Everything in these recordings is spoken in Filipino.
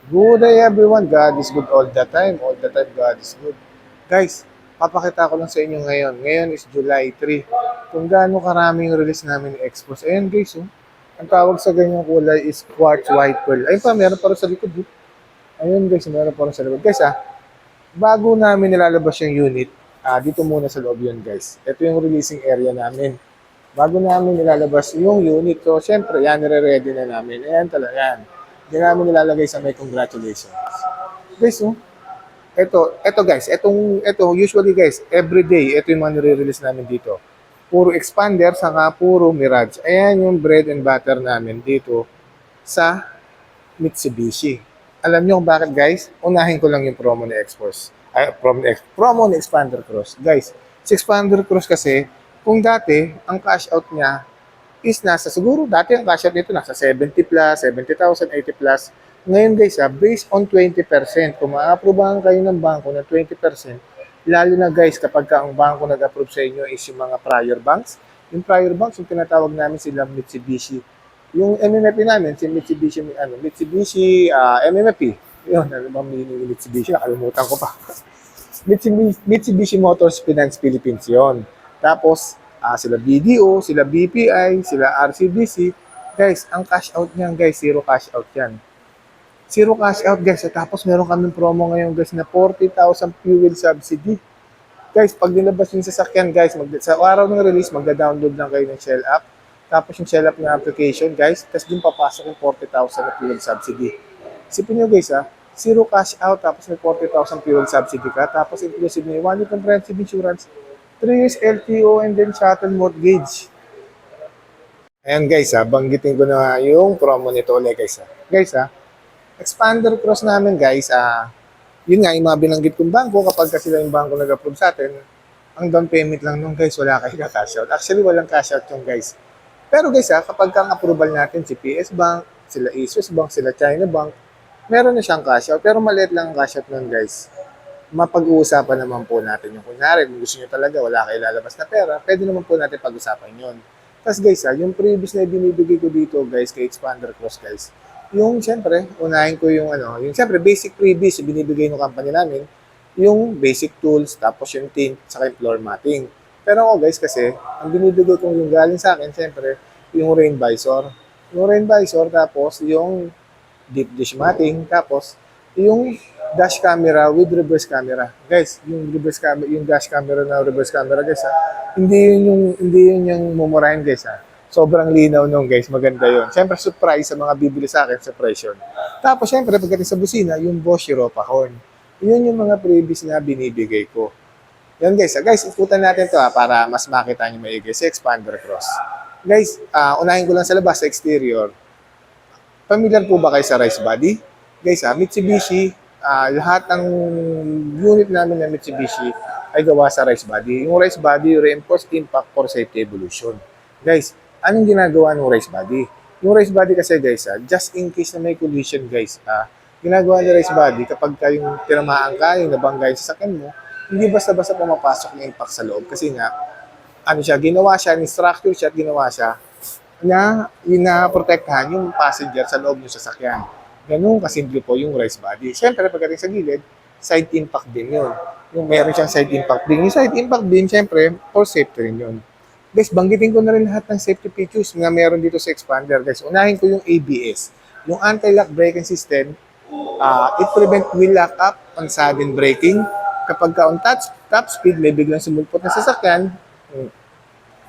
Good day everyone. God is good all the time. All the time God is good. Guys, papakita ko lang sa inyo ngayon. Ngayon is July 3. Kung gaano karaming release namin ni Expos. Ayan guys, oh. Ang tawag sa ganyang kulay is quartz white pearl. Ayun pa, meron pa rin sa likod. Oh. Ayun guys, meron pa rin sa likod. Guys, bago namin nilalabas yung unit, dito muna sa loob yun guys. Ito yung releasing area namin. Bago namin nilalabas yung unit. So, syempre, yan, nire-ready na namin. Ayan talaga, yan. Hindi namin nilalagay sa may congratulations. Guys, oh, ito guys, ito usually guys, every day, ito yung mga nire-release namin dito. Puro expander, saka puro Mirage. Ayan yung bread and butter namin dito sa Mitsubishi. Alam niyo kung bakit guys? Unahin ko lang yung promo ni X-Force. Promo ni Expander Cross. Guys, si Expander Cross kasi, kung dati, ang cash out niya is nasa, siguro dati ang cash out nito nasa 70 plus, 70,000, 80 plus. Ngayon guys, based on 20%, kung ma-approvean kayo ng bangko na 20%, lalo na guys, kapag ang bangko nag-approve sa inyo is yung mga prior banks, yung prior banks, yung tinatawag namin sila Mitsubishi. Yung MMFP namin, si Mitsubishi, Mitsubishi MMFP. Yun, ano bang meaning ng Mitsubishi? Nakalimutan ko pa. Mitsubishi Motors Finance Philippines yon. Tapos, sila BDO, sila BPI, sila RCBC. Guys, ang cash out niyan guys, zero cash out yan. Zero cash out guys. Tapos meron kaming promo ngayon guys na 40,000 fuel subsidy. Guys, pag nilabas yung sasakyan guys, sa araw ng release, magda-download lang kayo ng Shell app. Tapos yung Shell app na application guys, tapos din papasok yung 40,000 na fuel subsidy. Isipin nyo guys zero cash out, tapos may 40,000 fuel subsidy ka, tapos inclusive may 1 year comprehensive insurance, 3 years LTO, and then shuttle mortgage. Ayan guys banggitin ko na yung promo nito ulit guys Guys expander cross namin guys yun nga yung mga binanggit kong bangko kapag kasi sila yung bangko nag-approve sa atin, ang down payment lang nung guys, wala kayo cash out. Actually, walang cash out yung guys. Pero guys kapag ang approval natin si PS Bank, sila Asus Bank, sila China Bank, meron na siyang cash out, pero maliit lang ang cash out nun guys. Mapag-uusapan naman po natin yung kunyari, kung gusto nyo talaga, wala kayo lalabas na pera, pwede naman po natin pag-usapan yun. Tapos guys yung previous na binibigay ko dito guys, kay Expander Cross guys, yung siyempre, unahin ko yung yung siyempre basic freebies yung binibigay ng company namin, yung basic tools, tapos yung tint, saka yung floor matting. Pero ako guys kasi, ang binibigay ko yung galing sa akin, siyempre, yung rain visor. Yung rain visor, tapos yung deep dish matting, tapos yung dash camera with reverse camera. Guys, yung reverse camera, yung dash camera na reverse camera guys hindi yun yung mumurahin guys Sobrang linaw nung guys, maganda yun. Siyempre surprise sa mga bibili sa akin sa presyo. Tapos siyempre pagdating sa busina, yung Bosch Europa horn. Yun yung mga previous na binibigay ko. Yan guys guys, ikutan natin to para mas makita nyo maigi sa expander cross. Guys, unahin ko lang sa labas, sa exterior. Familiar po ba kayo sa rice body? Guys, Mitsubishi, lahat ng unit namin ng Mitsubishi ay gawa sa rice body. Yung rice body, reinforced impact for safety evolution. Guys, anong ginagawa ng rice body? Yung rice body kasi guys, just in case na may collision guys, ginagawa ng rice body kapag yung tinamaan ka, yung nabangga yung sasakyan mo, hindi basta-basta pumapasok ng impact sa loob kasi nga, ginawa siya, ni-structure siya at ginawa siya na protektahan yung passenger sa loob ng sasakyan. Ganun kasimple po yung race body. Siyempre, pagdating sa gilid, side impact din yun. Yung meron siyang side impact din. Yung side impact din, siyempre, for safety rin yun. Guys, banggitin ko na rin lahat ng safety features na meron dito sa expander. Guys, unahin ko yung ABS. Yung anti-lock braking system, it prevent wheel lock up on sudden braking. Kapag ka on top speed, may biglang sumulpot na sasakyan,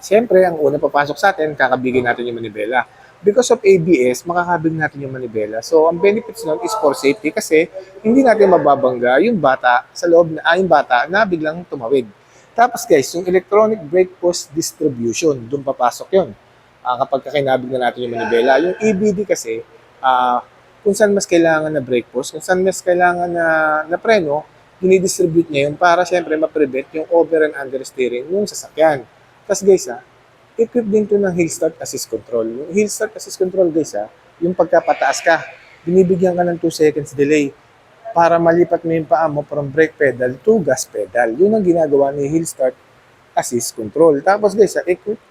siyempre, ang unang papasok sa atin, kakabigin natin yung manibela. Because of ABS, makakabig natin yung manibela. So, ang benefits nun is for safety kasi hindi natin mababangga yung bata sa loob yung bata na biglang tumawid. Tapos guys, yung electronic brake post distribution, doon papasok yun. Kapag kakinabig na natin yung manibela. Yung EBD kasi, kung saan mas kailangan na brake post, kung saan mas kailangan na preno, dinidistribute niya yun para syempre ma-prevent yung over and understeering yung sasakyan. Tapos guys equip din to ng hill start assist control. Yung hill start assist control guys yung pagkapataas ka, binibigyan ka ng 2 seconds delay para malipat mo yung paa mo from brake pedal to gas pedal. Yun ang ginagawa ni hill start assist control. Tapos guys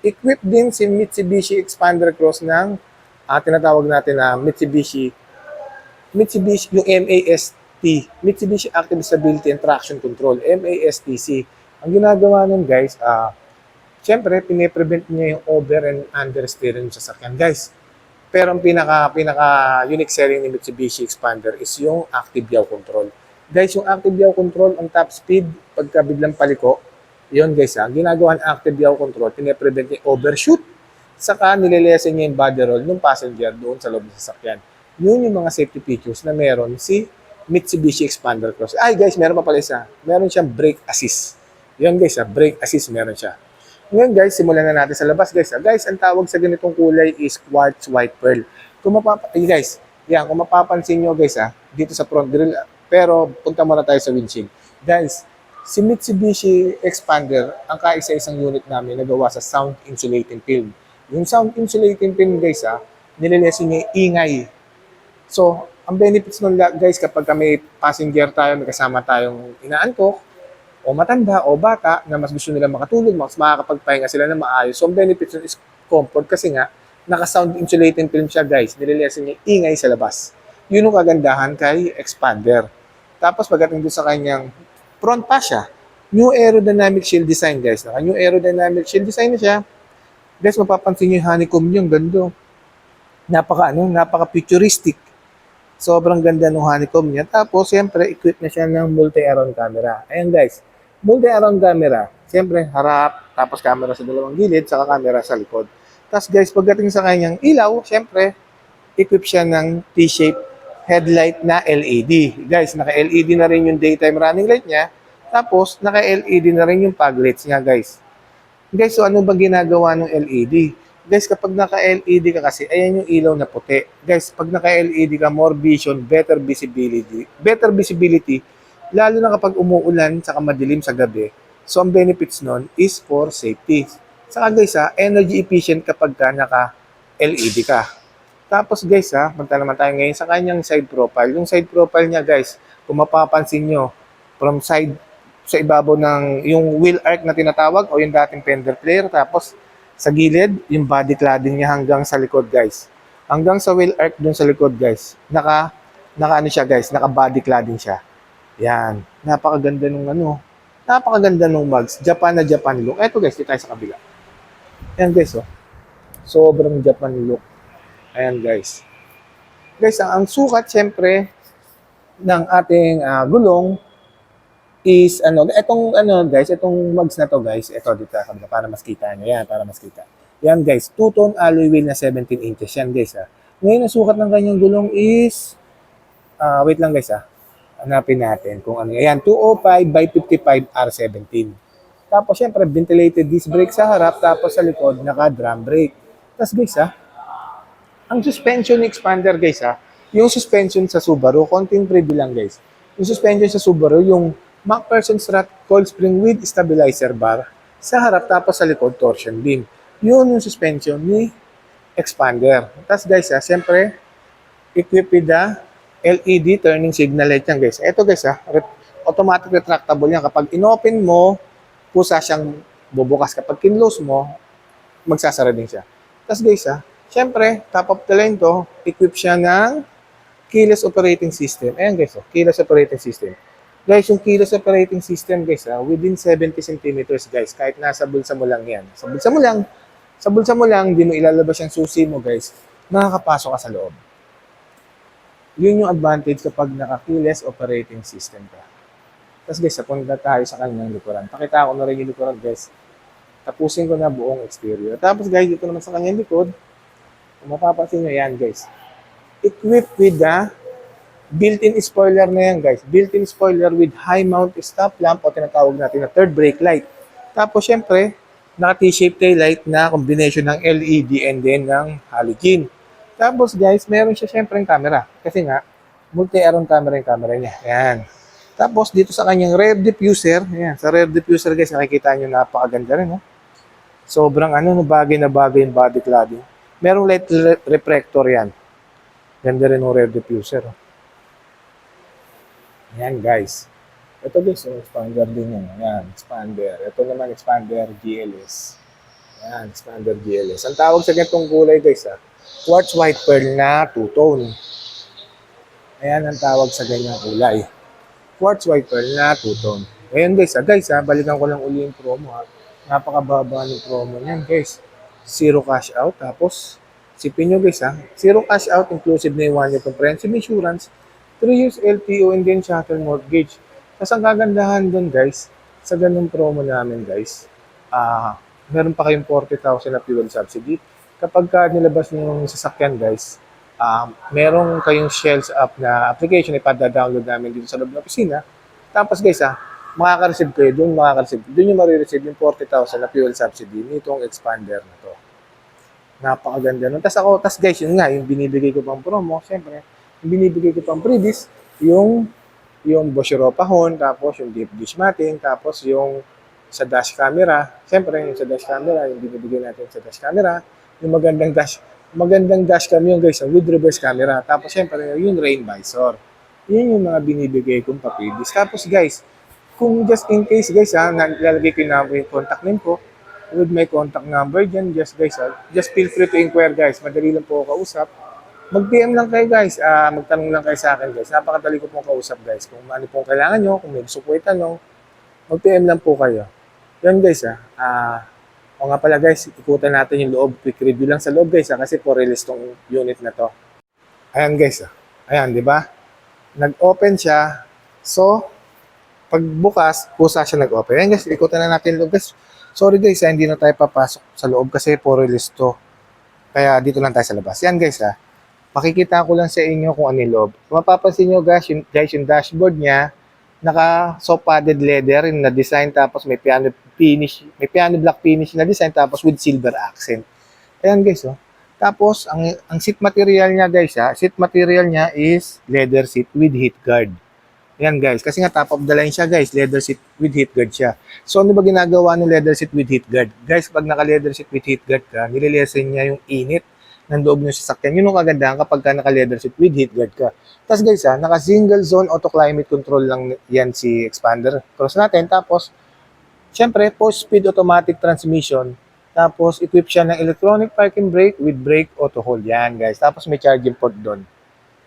equip din si Mitsubishi Expander Cross ng tinatawag natin na Mitsubishi Mitsubishi, yung MAST, Mitsubishi Active Stability and Traction Control, MASTC. Ang ginagawa nun guys, syempre, pine-prevent niya yung over and understeering sa sasakyan guys. Pero ang pinaka unique selling ni Mitsubishi Expander is yung active yaw control. Guys, yung active yaw control, ang top speed, pagka biglang paliko, yun guys ang ginagawa ng active yaw control, pine-prevent niya overshoot, saka nililesen niya yung body roll ng passenger doon sa loob ng sasakyan. Yun yung mga safety features na meron si Mitsubishi Expander Cross. Ay guys, meron pa pala isa. Meron siyang brake assist. Yun guys, brake assist meron siya. Ngayon guys, simulan na natin sa labas guys. Guys, ang tawag sa ganitong kulay is quartz white pearl. Guys, yan, kung mapapansin nyo guys dito sa front grille, pero punta muna tayo sa windshield. Guys, si Mitsubishi Expander, ang kaisa-isang unit namin nagawa sa sound insulating film. Yung sound insulating film guys nililesen niya yung ingay. So, ang benefits nun guys kapag may passenger tayo, may kasama tayong inaantok, o matanda o bata na mas gusto nila makatulog, mas makakapagpahinga sila na maayos. So, ang benefits nun is comfort kasi nga, naka-sound insulating film siya guys. Nililesen niya ingay sa labas. Yun ang kagandahan kay Expander. Tapos pagdating doon sa kanyang front fascia, new aerodynamic shield design guys. New aerodynamic shield design na siya. Guys, mapapansin niyo yung honeycomb yung gando. Napaka futuristic. Sobrang ganda ng honeycomb niya. Tapos, siyempre, equipped na siya ng multi-around camera. Ayan guys, multi-around camera. Siyempre, harap, tapos camera sa dalawang gilid, saka camera sa likod. Tapos guys, pagdating sa kanyang ilaw, siyempre, equipped siya ng T-shape headlight na LED. Guys, naka-LED na rin yung daytime running light niya. Tapos, naka-LED na rin yung fog lights niya guys. Guys, so ano ba ginagawa ng LED? Guys, kapag naka-LED ka kasi, ayan yung ilaw na puti. Guys, pag naka-LED ka, more vision, better visibility. Better visibility, lalo na kapag umuulan, saka madilim sa gabi. So, ang benefits nun is for safety. Saka guys, energy efficient kapag ka naka-LED ka. Tapos guys, punta naman tayo ngayon sa kanyang side profile. Yung side profile niya guys, kung mapapansin nyo, from side sa ibabaw ng yung wheel arc na tinatawag o yung dating fender flare, tapos sa gilid, yung body cladding niya hanggang sa likod, guys. Hanggang sa wheel arc dun sa likod, guys. Naka ano siya, guys. Naka body cladding siya. Yan. Napakaganda nung napakaganda nung mugs. Japan na Japan look. Eto, guys, dito tayo sa kabila. Yan, guys, oh. Sobrang Japan look. Ayan, guys. Guys, ang sukat, syempre, ng ating gulong is guys, itong mugs na to guys, ito dito para mas kita niyo yan, para mas kita. Yan guys, two-tone alloy wheel na 17 inches yan guys Ngayon ang sukat ng kanyang gulong is wait lang guys hanapin natin kung ano yan, 205 by 55 R17. Tapos syempre ventilated disc brake sa harap, tapos sa likod naka drum brake. Tapos guys ang suspension ni Expander guys yung suspension sa Subaru, konting preview lang guys. Yung suspension sa Subaru, yung MacPherson strut coil spring with stabilizer bar sa harap, tapos sa likod torsion beam. Yun yung suspension ni Expander. Tapos guys, siyempre, equipped with the LED turning signal light yan guys. Ito guys, automatic retractable yan. Kapag inopen mo, pusa siyang bubukas. Kapag kinlose mo, magsasara din siya. Tapos guys, siyempre, top of the line to, equipped siya ng keyless operating system. Ayan guys, keyless operating system. Guys, yung keyless operating system guys, within 70 centimeters guys, kahit nasa bulsa mo lang yan. Sa bulsa mo lang, di mo ilalabas yung susi mo guys, nakakapasok ka sa loob. Yun yung advantage kapag naka-keyless operating system ka. Tapos guys, punta tayo sa kanyang likuran. Pakita ko na rin yung likuran guys. Tapusin ko na buong exterior. Tapos guys, dito naman sa kanyang likod, kung mapapansin nyo yan guys, equipped with the built-in spoiler na yan guys. Built-in spoiler with high mount stop lamp o tinatawag natin na third brake light. Tapos syempre, naka-T-shape tail light na combination ng LED and then ng halogen. Tapos guys, meron siya syempre yung camera. Kasi nga, multi-around camera yung camera niya. Ayan. Tapos dito sa kanyang rear diffuser, ayan, sa rear diffuser guys, nakikita nyo napakaganda rin. Sobrang bagay na bagay yung body cladding. Merong light reflector yan. Ganda rin yung rear diffuser. Ayan guys. Ito guys, expander din yan. Ayan, expander. Ito naman expander GLS. Ayan, expander GLS. Ang tawag sa ganitong kulay guys, quartz white pearl na two-tone. Ayan ang tawag sa ganyang kulay. Quartz white pearl na two-tone. Ngayon guys, balikan ko lang uli yung promo ha. Napakababa ng promo niyan guys. Zero cash out. Tapos, sipin nyo guys ha. Zero cash out inclusive na yung 1 year comprehensive insurance, 3 years LTO and then shuttle mortgage. Tapos ang kagandahan doon guys, sa ganung promo namin guys, meron pa kayong 40,000 na fuel subsidy. Kapag nilabas niyo yung sasakyan guys, merong kayong Shells app na application, ipada-download namin dito sa loob ng opisina. Tapos guys makaka-receive kayo doon, doon yung marireceive yung 40,000 na fuel subsidy nitong expander na to. Napakaganda nun. Tapos guys, yun nga, yung binibigay ko pang promo, syempre, yung binibigay ko pang previous, yung Bosch Europa Horn, tapos yung deep dish matting, tapos yung sa dash camera, syempre, yung sa dash camera, yung binibigay natin sa dash camera, yung magandang dash cam yung guys, with reverse camera. Tapos syempre, yung rain visor. Yun yung mga binibigay kong papilis. Tapos guys, kung just in case guys nalalagay ko yung contact name ko, with my contact number dyan, just feel free to inquire guys. Madali lang po ako kausap. Mag-PM lang kayo guys, magtanong lang kayo sa akin guys. Napakadali ko pong kausap guys. Kung ano pong kailangan nyo, kung may gusto po itanong, mag-PM lang po kayo. Yan guys o nga pala guys, ikutan natin yung loob. Quick review lang sa loob guys kasi for release tong unit na to. Ayan guys ayan, di ba? Nag-open siya. So, pagbukas, pusa siya nag-open. Ayan guys, ikutan na natin yung loob guys. Sorry guys hindi na tayo papasok sa loob kasi for release to. Kaya dito lang tayo sa labas. Yan guys makikita ko lang sa inyo kung ano yung loob. Kung mapapansin nyo guys, yung dashboard niya, naka soft padded leather na design tapos may piano black finish na design tapos with silver accent. Ayan guys Tapos ang seat material niya guys seat material niya is leather seat with heat guard. Ayan guys, kasi nga top of the line siya guys, leather seat with heat guard siya. So ano ba ginagawa ng leather seat with heat guard? Guys, pag naka leather seat with heat guard ka, nililesen niya yung init ng loob ng sasakyan. Yun yung kagandahan kapag ka naka leather seat with heat guard ka. Tapos guys naka single zone auto climate control lang yan si expander. Cross natin, tapos syempre, 4-speed automatic transmission. Tapos, equip siya ng electronic parking brake with brake auto hold. Yan, guys. Tapos, may charging port doon.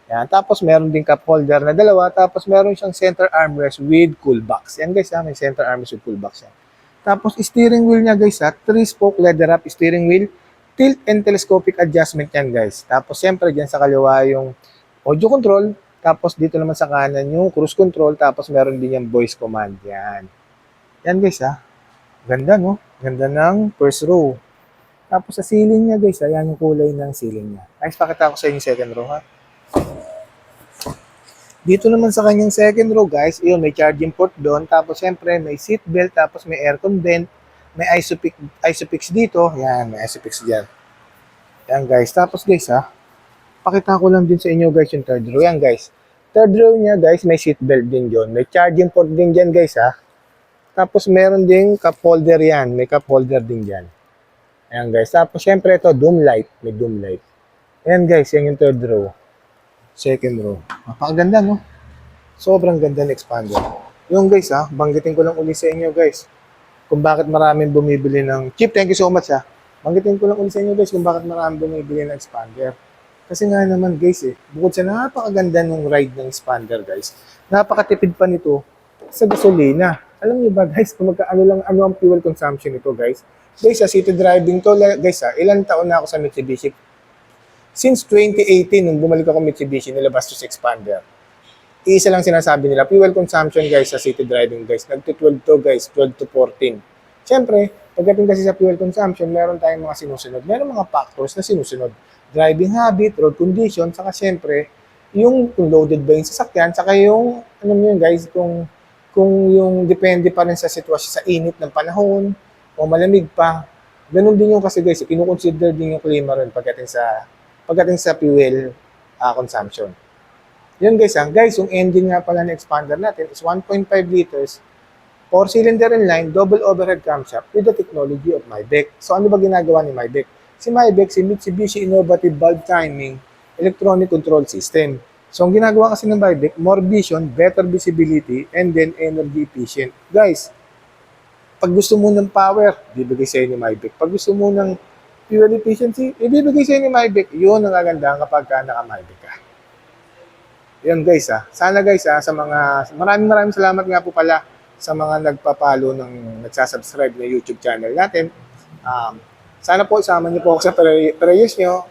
Yan. Tapos, meron din cup holder na dalawa. Tapos, meron siyang center armrest with cool box. Yan, guys. May center armrest with cool box yan. Tapos, steering wheel niya, guys. 3-spoke leather wrap steering wheel. Tilt and telescopic adjustment yan, guys. Tapos, siyempre, dyan sa kaliwa yung audio control. Tapos, dito naman sa kanan yung cruise control. Tapos, meron din yung voice command. Yan. Yan guys Ganda no? Ganda ng first row. Tapos sa ceiling niya guys yan yung kulay ng ceiling niya. Guys, pakita ko sa inyo yung second row ha. Dito naman sa kanyang second row guys, yun may charging port doon. Tapos syempre may seat belt, tapos may aircon vent, may isofix dito. Yan, may isofix diyan. Yan guys. Tapos guys pakita ko lang din sa inyo guys yung third row. Yan guys. Third row niya guys, may seat belt din doon. May charging port din diyan guys Tapos meron ding cup holder yan. May cup holder din dyan. Ayan guys. Tapos syempre ito, doom light. May doom light. Ayan guys, yan yung third row. Second row. Napakaganda no? Sobrang ganda ng expander. Yung guys banggitin ko lang ulit sa inyo guys. Kung bakit maraming bumibili ng... Chip, thank you so much Banggitin ko lang ulit sa inyo guys kung bakit maraming bumibili ng expander. Kasi nga naman guys bukod sa napakaganda ng ride ng expander guys, napakatipid pa nito sa gasolina. Alam niyo ba guys, kung ano ang fuel consumption nito guys? Guys, city driving to guys ilang taon na ako sa Mitsubishi. Since 2018, nung bumalik ako Mitsubishi, nilabas to sa expander. Isa lang sinasabi nila, fuel consumption guys sa city driving guys. Nagto-12 to guys, 12 to 14. Siyempre, pagdating kasi sa fuel consumption, meron tayong mga sinusunod. Meron mga factors na sinusunod. Driving habit, road condition, saka siyempre, yung kung loaded ba yung sasakyan, saka yung, ano mo yun guys, kung yung depende pa rin sa sitwasyon sa init ng panahon o malamig pa. Ganun din yung kasi guys, kinukonsider din yung klima rin pagdating sa fuel consumption. Yun guys guys, yung engine nga pala na expander natin is 1.5 liters, 4-cylinder inline, double overhead camshaft with the technology of Maybach. So ano ba ginagawa ni Maybach? Si Mitsubishi Innovative Valve Timing Electronic Control System. So, ang ginagawa kasi ng Maybach, more vision, better visibility, and then energy efficient. Guys, pag gusto mo ng power, bibigay sa inyo ni Maybach. Pag gusto mo ng fuel efficiency, ibibigay sa inyo ni Maybach. Yun ang kagandahan kapag naka-Maybach ka. Yun guys Sana guys sa mga maraming salamat nga po pala sa mga nagpapalo ng nagsasubscribe na YouTube channel natin. Um, Sana po isama niyo po ako sa prayers niyo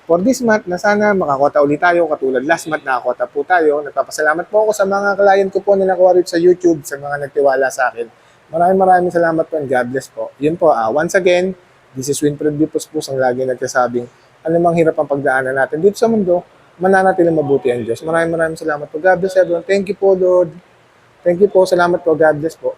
for this month na sana makakota ulit tayo katulad last month nakakota po tayo. Nagpapasalamat po ako sa mga client ko po na nakuha rito sa YouTube, sa mga nagtiwala sa akin. Maraming salamat po and God bless po. Yun po, once again, this is Winfred Dipos po ang lagi nagsasabing anumang hirap ang pagdaanan natin dito sa mundo, mananatiling mabuti ang Diyos. Maraming salamat po. God bless everyone. Thank you po, Lord. Thank you po. Salamat po. God bless po.